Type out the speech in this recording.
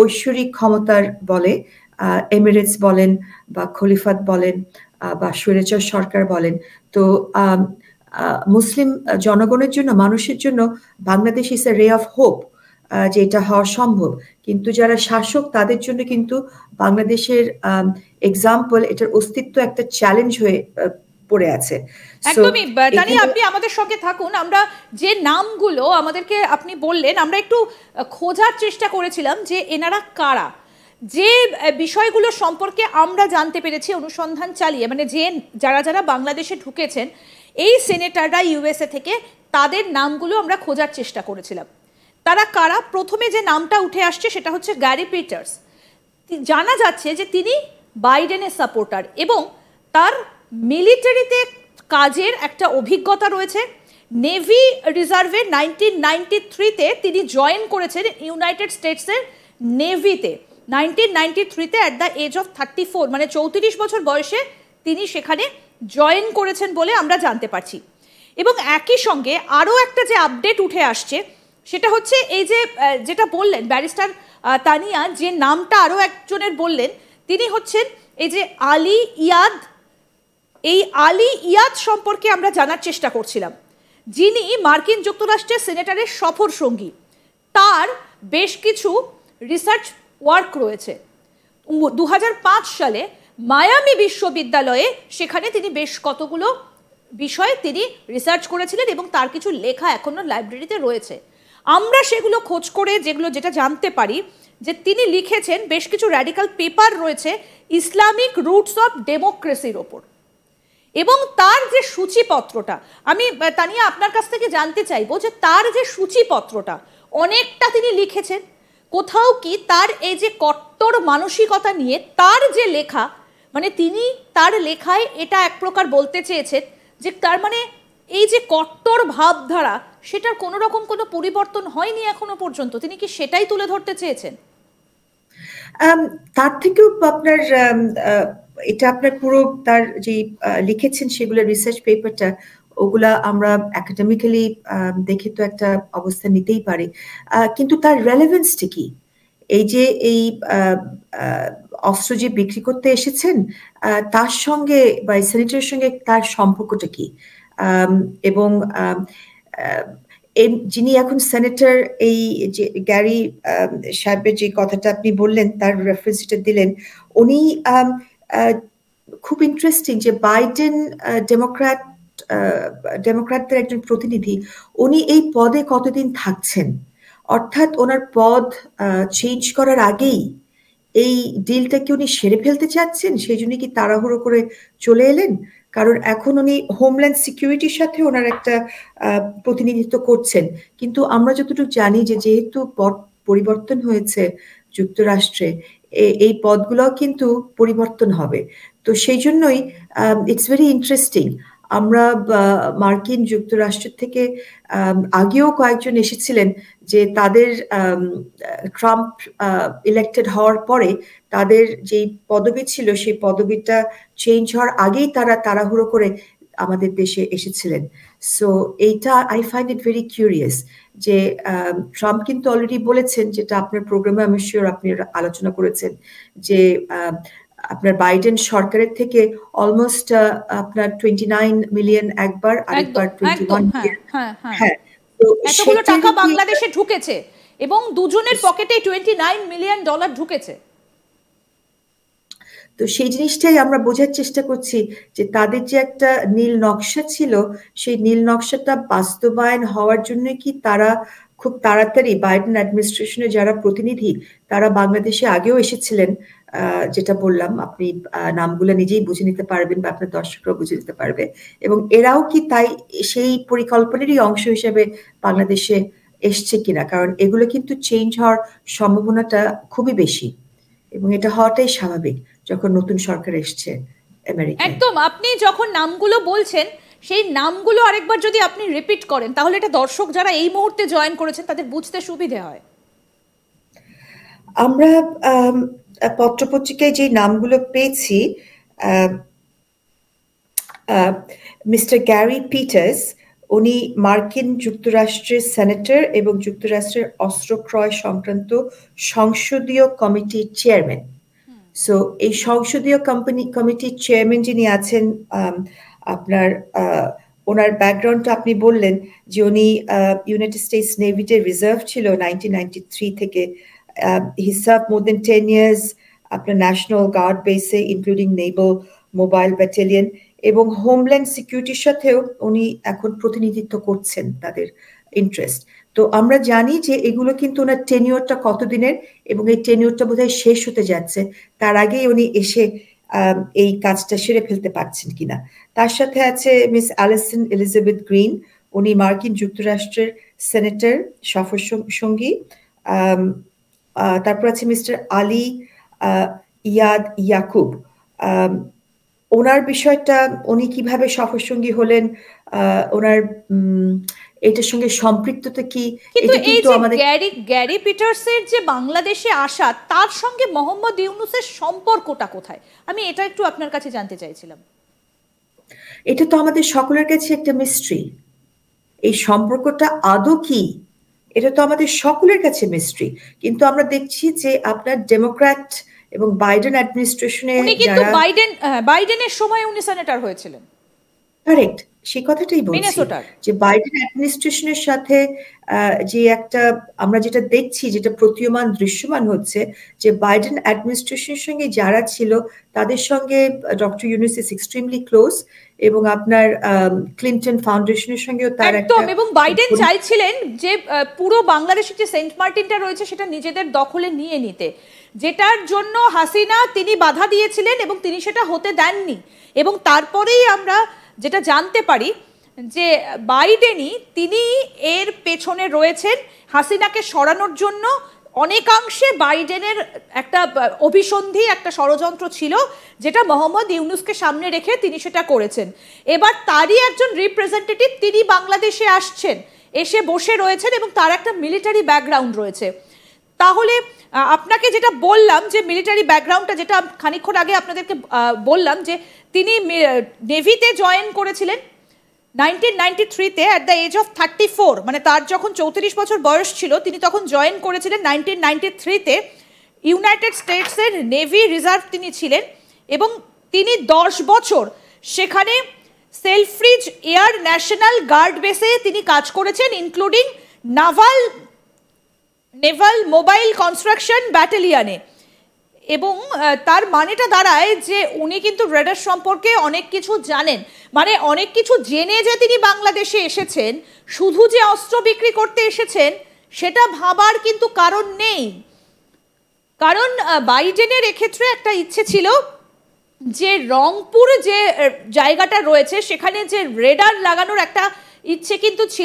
ঐশ্বরিক ক্ষমতার বলে, এমিরেটস বলেন বা খলিফাত বলেন বা স্বৈরাচার সরকার বলেন, তো মুসলিম জনগণের জন্য, মানুষের জন্য বাংলাদেশ ইজ এ রে অফ হোপ, যে এটা হওয়া সম্ভব। কিন্তু যারা শাসক তাদের জন্য কিন্তু বাংলাদেশের এক্সাম্পল, এটার অস্তিত্ব একটা চ্যালেঞ্জ হয়ে পড়ে আছে। একদমই তানিয়া, আপনি আমাদের সঙ্গে থাকুন। আমরা যে নামগুলো আমাদেরকে আপনি বললেন, আমরা একটু খোঁজার চেষ্টা করেছিলাম যে এনারা কারা, যে বিষয়গুলো সম্পর্কে আমরা জানতে পেরেছি অনুসন্ধান চালিয়ে, মানে যে যারা যারা বাংলাদেশে ঢুকেছেন এই সেনেটাররা ইউএসএ থেকে, তাদের নামগুলো আমরা খোঁজার চেষ্টা করেছিলাম। তারা কারা? প্রথমে যে নামটা উঠে আসছে সেটা হচ্ছে গ্যারি পিটার্স। জানা যাচ্ছে যে তিনি বাইডেনের সাপোর্টার এবং তার মিলিটারিতে কাজের একটা অভিজ্ঞতা রয়েছে। নেভি রিজার্ভে 1993-তে তিনি জয়েন করেছেন ইউনাইটেড স্টেটসের নেভিতে। 1993-তে অ্যাট দ্য এজ অফ 34, মানে 34 বছর বয়সে তিনি সেখানে জয়েন করেছেন বলে আমরা জানতে পারছি। এবং একই সঙ্গে আরও একটা যে আপডেট উঠে আসছে সেটা হচ্ছে এই যে যেটা বললেন ব্যারিস্টার তানিয়া, যে নামটা আরও একজনের বললেন, তিনি হচ্ছেন এই যে আলী ইয়াদ। এই আলী ইয়াদ সম্পর্কে আমরা জানার চেষ্টা করছিলাম, যিনি মার্কিন যুক্তরাষ্ট্রের সেনেটারের সফর সঙ্গী। তার বেশ কিছু রিসার্চ ওয়ার্ক রয়েছে। 2005 সালে মায়ামি বিশ্ববিদ্যালয়ে সেখানে তিনি বেশ কতগুলো বিষয়ে তিনি রিসার্চ করেছিলেন এবং তার কিছু লেখা এখনো লাইব্রেরিতে রয়েছে। আমরা সেগুলো খোঁজ করে যেটা জানতে পারি যে তিনি লিখেছেন, বেশ কিছু র্যাডিক্যাল পেপার রয়েছে ইসলামিক রুটস অফ ডেমোক্রেসির ওপর। এবং তার যে সূচিপত্রটা, আমি তানিয়া আপনার কাছ থেকে জানতে চাইবো যে তার যে সূচিপত্রটা অনেকটা তিনি লিখেছেন, কোথাও কি তার এই যে কট্টর মানসিকতা নিয়ে তার যে লেখা, মানে তিনি তার লেখায় এটা এক প্রকার বলতে চেয়েছেন যে তার মানে এই যে কট্টর ভাবধারা, সেটার কোনো রকম কোনো পরিবর্তন হয়নি এখনো পর্যন্ত, তিনি কি সেটাই তুলে ধরতে চেয়েছেন? তার থেকেও আপনার এটা আপনার পুরো তার যে লিখেছেন সেগুলো রিসার্চ পেপারটা, ওগুলা আমরা একাডেমিক্যালি দেখে তো একটা অবস্থা নিতেই পারি, কিন্তু তার রেলেভেন্সটা কি? এই যে এই অস্ত্র যে বিক্রি করতে এসেছেন তার সঙ্গে বা সেনেটারের সঙ্গে তার সম্পর্কটা কি? এবং যিনি এখন সেনেটর, এই যে গ্যারি সাহেবের যে কথাটা আপনি বললেন, তার রেফারেন্সটা দিলেন, উনি খুব ইন্টারেস্টিং যে বাইডেন ডেমোক্র্যাটদের একজন প্রতিনিধি, উনি এই পদে কতদিন থাকছেন, অর্থাৎ ওনার পদ চেঞ্জ করার আগেই এই ডিলটাকে উনি সেরে ফেলতে চাচ্ছেন, সেই জন্য কি তাড়াহুড়ো করে চলে এলেন? কারণ এখন উনি হোমল্যান্ড সিকিউরিটির সাথে ওনার একটা প্রতিনিধিত্ব করছেন, কিন্তু আমরা যতটুকু জানি যে যেহেতু পদ পরিবর্তন হয়েছে যুক্তরাষ্ট্রে, এই পদগুলো কিন্তু পরিবর্তন হবে। তো সেই জন্যই ইটস ভেরি ইন্টারেস্টিং। আমরা মার্কিন যুক্তরাষ্ট্র থেকে আগেও কয়েকজন এসেছিলেন যে তাদের ট্রাম্প ইলেক্টেড হওয়ার পরে তাদের যেই পদবি ছিল সেই পদবিটা চেঞ্জ হওয়ার আগেই তারা তাড়াহুড়ো করে আমাদের দেশে এসেছিলেন। সো এইটা I find it very curious যে ট্রাম্প কিন্তু অলরেডি বলেছেন, যেটা আপনার প্রোগ্রামে আমি শিওর আপনি আলোচনা করেছেন, যে আপনার বাইডেন সরকারের থেকে অলমোস্ট আপনার 29 মিলিয়ন একবার, আরেকবার 21 মিলিয়ন, হ্যাঁ, এতগুলো টাকা বাংলাদেশে ঢুকেছে এবং দুজনের পকেটে $29 মিলিয়ন ঢুকেছে। তো সেই জিনিসটাই আমরা বোঝার চেষ্টা করছি যে তাদের যে একটা নীল নকশা ছিল, সেই নীল নকশাটা বাস্তবায়ন হওয়ার জন্য কি তারা খুব তাড়াতাড়ি, বাইডেন অ্যাডমিনিস্ট্রেশনের যারা প্রতিনিধি তারা বাংলাদেশে আগেও এসেছিলেন, যেটা বললাম, আপনি নামগুলো নিজেই বুঝে নিতে পারবেন বা আপনার দর্শকরাও বুঝে নিতে পারবে, এবং এরাও কি তাই সেই পরিকল্পনারই অংশ হিসেবে বাংলাদেশে এসছে কিনা, কারণ এগুলো কিন্তু চেঞ্জ হওয়ার সম্ভাবনাটা খুবই বেশি এবং এটা হওয়াটাই স্বাভাবিক যখন নতুন সরকার এসছে আমেরিকায়। একদম, আপনি যখন নামগুলো বলছেন সেই নামগুলো আরেকবার যদি আপনি রিপিট করেন তাহলে এটা দর্শক যারা এই মুহূর্তে জয়েন করেছেন তাদের বুঝতে সুবিধে হয়। আমরা পত্রপত্রিকায় যে নামগুলো পেয়েছি, মিস্টার গ্যারি পিটার্স, উনি মার্কিন যুক্তরাষ্ট্রের সেনেটর এবং যুক্তরাষ্ট্রের অস্ত্র ক্রয় সংক্রান্ত সংসদীয় কমিটির চেয়ারম্যান। সো এই সংসদীয় কমিটির চেয়ারম্যান যিনি আছেন, আপনার ওনার ব্যাকগ্রাউন্ডটা আপনি বললেন যে উনি ইউনাইটেড স্টেটস নেভিতে রিজার্ভ ছিল 1993 থেকে। হি সার্ভ মোর দেন 10 years আপনার ন্যাশনাল গার্ড বেসে, ইনক্লুডিং নেভাল মোবাইল ব্যাটালিয়ন, এবং হোমল্যান্ড সিকিউরিটির সাথেও উনি এখন প্রতিনিধিত্ব করছেন তাদের ইন্টারেস্ট। তো আমরা জানি যে এগুলো কিন্তু ওনার টেনিওরটা কতদিনের, এবং এই টেনিওরটা বোধহয় শেষ হতে যাচ্ছে, তার আগেই উনি এসে এই কাজটা সেরে ফেলতে পারছেন কিনা। তার সাথে আছে মিস অ্যালিসন এলিজাবেথ গ্রিন, উনি মার্কিন যুক্তরাষ্ট্রের সেনেটর সফর সঙ্গী। তারপর আছে মিস্টার আলী ইয়াদ ইয়াকুব। ওনার বিষয়টা, উনি কিভাবে সফরসঙ্গী হলেন, ওনার এটার সঙ্গে সম্পৃক্ততা কি, কিন্তু এই যে গ্যারি পিটার্সের যে বাংলাদেশে আসা, তার সঙ্গে মোহাম্মদ ইউনূসের সম্পর্কটা কোথায়, আমি এটা একটু আপনার কাছে জানতে চাইছিলাম। এটা তো আমাদের সকলের কাছে একটা মিস্ট্রি। এই সম্পর্কটা আদৌ কি, এটা তো আমাদের সকলের কাছে মিস্ট্রি। কিন্তু আমরা দেখছি যে আপনার ডেমোক্র্যাট এবং বাইডেন অ্যাডমিনিস্ট্রেশনে, উনি কিন্তু বাইডেনের সময় উনি সেনেটর হয়েছিলেন। কারেক্ট, সেই কথাটাই বলছি যে বাইডেন অ্যাডমিনিস্ট্রেশনের সাথে যে একটা আমরা যেটা দেখছি, যেটা প্রতীয়মান দৃশ্যমান হচ্ছে, যে বাইডেন অ্যাডমিনিস্ট্রেশনের সঙ্গে যারা ছিল তাদের সঙ্গে doctor Yunus is extremely close, এবং আপনার ক্লিনটন ফাউন্ডেশনের সঙ্গেও তার একদম। এবং বাইডেন চাইছিলেন যে পুরো বাংলাদেশের যে সেন্ট মার্টিনটা রয়েছে সেটা নিজেদের দখলে নিয়ে নিতে, যেটার জন্য হাসিনা তিনি বাধা দিয়েছিলেন এবং তিনি সেটা হতে দেননি। এবং তারপরেই আমরা যেটা জানতে পারি যে বাইডেনই তিনি এর পেছনে রয়েছেন, হাসিনাকে সরানোর জন্য অনেকাংশে বাইডেনের একটা অভিসন্ধি, একটা ষড়যন্ত্র ছিল, যেটা মোহাম্মদ ইউনূসকে সামনে রেখে তিনি সেটা করেছেন। এবার তারই একজন রিপ্রেজেন্টেটিভ তিনি বাংলাদেশে আসছেন, এসে বসে রয়েছেন, এবং তার একটা মিলিটারি ব্যাকগ্রাউন্ড রয়েছে। তাহলে আপনাকে যেটা বললাম যে মিলিটারি ব্যাকগ্রাউন্ডটা, যেটা খানিকক্ষণ আগে আপনাদেরকে বললাম যে তিনি নেভিতে জয়েন করেছিলেন 1993-তে অ্যাট দ্য এজ অফ 34, মানে তার যখন 34 বছর বয়স ছিল তিনি তখন জয়েন করেছিলেন 1993-তে। ইউনাইটেড স্টেটসের নেভি রিজার্ভ তিনি ছিলেন, এবং তিনি 10 বছর সেখানে সেলফ্রিজ এয়ার ন্যাশনাল গার্ড বেসে তিনি কাজ করেছেন, ইনক্লুডিং নেভাল মোবাইল কনস্ট্রাকশন ব্যাটালিয়নে। এবং তার মানেটা দাঁড়ায় যে উনি কিন্তু রেডার সম্পর্কে অনেক কিছু জানেন, মানে অনেক কিছু জেনে যে তিনি বাংলাদেশে এসেছেন, শুধু যে অস্ত্র বিক্রি করতে এসেছেন সেটা ভাবার কিন্তু কারণ নেই। কারণ বাইডেনের এক্ষেত্রে একটা ইচ্ছে ছিল যে রংপুর যে জায়গাটা রয়েছে সেখানে যে রেডার লাগানোর একটা ইচ্ছে কিন্তু ছিল।